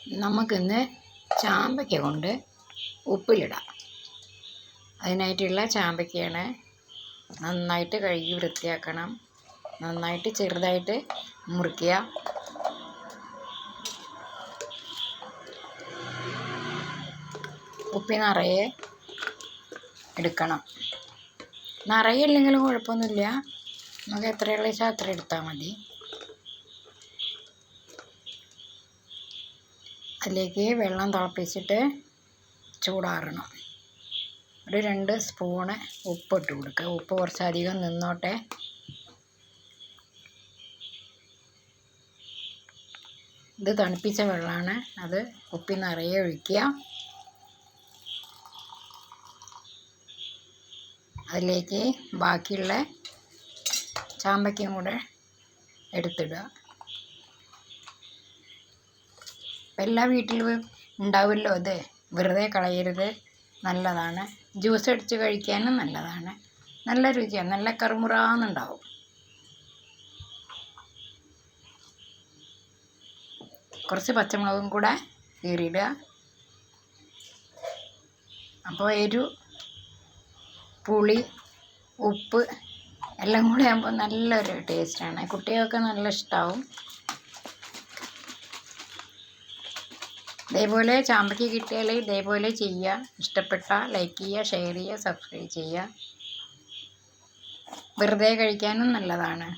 നമുക്കിന്ന് ചാമ്പയ്ക്ക കൊണ്ട് ഉപ്പിലിടാം. അതിനായിട്ടുള്ള ചാമ്പയ്ക്കയാണ്. നന്നായിട്ട് കഴുകി വൃത്തിയാക്കണം. നന്നായിട്ട് ചെറുതായിട്ട് മുറിക്കുക. ഉപ്പി നിറയെ എടുക്കണം. നിറയെ ഇല്ലെങ്കിലും കുഴപ്പമൊന്നുമില്ല. നമുക്ക് എത്രയുള്ള വെച്ചാൽ അത്ര എടുത്താൽ മതി. അതിലേക്ക് വെള്ളം തിളപ്പിച്ചിട്ട് ചൂടാറണം. ഒരു 2 സ്പൂണ് ഉപ്പിട്ട് കൊടുക്കുക. ഉപ്പ് കുറച്ചധികം നിന്നോട്ടെ. ഇത് തണുപ്പിച്ച വെള്ളമാണ്. അത് ഉപ്പി നിറയെ ഒഴിക്കുക. അതിലേക്ക് ബാക്കിയുള്ള ചാമ്പയ്ക്കയും കൂടെ എടുത്തിടുക. എല്ലാ വീട്ടിലും ഉണ്ടാവുമല്ലോ ഇത്. വെറുതെ കളയരുത്. നല്ലതാണ്. ജ്യൂസ് അടിച്ച് കഴിക്കാനും നല്ലതാണ്. നല്ല രുചിയാണ്. നല്ല കറുമുറാന്നുണ്ടാവും. കുറച്ച് പച്ചമുളകും കൂടെ കീറിയിടുക. അപ്പോൾ പുളി, ഉപ്പ് എല്ലാം കൂടെ ആകുമ്പോൾ നല്ലൊരു ടേസ്റ്റാണ്. കുട്ടികൾക്ക് നല്ല ഇഷ്ടമാവും. ഇതേപോലെ ചാമ്പയ്ക്ക കിട്ടിയാൽ ഇതേപോലെ ചെയ്യുക. ഇഷ്ടപ്പെട്ടാൽ ലൈക്ക് ചെയ്യുക, ഷെയർ ചെയ്യുക, സബ്സ്ക്രൈബ് ചെയ്യുക. വെറുതെ കഴിക്കാനും നല്ലതാണ്.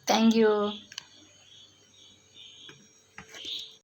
Thank you.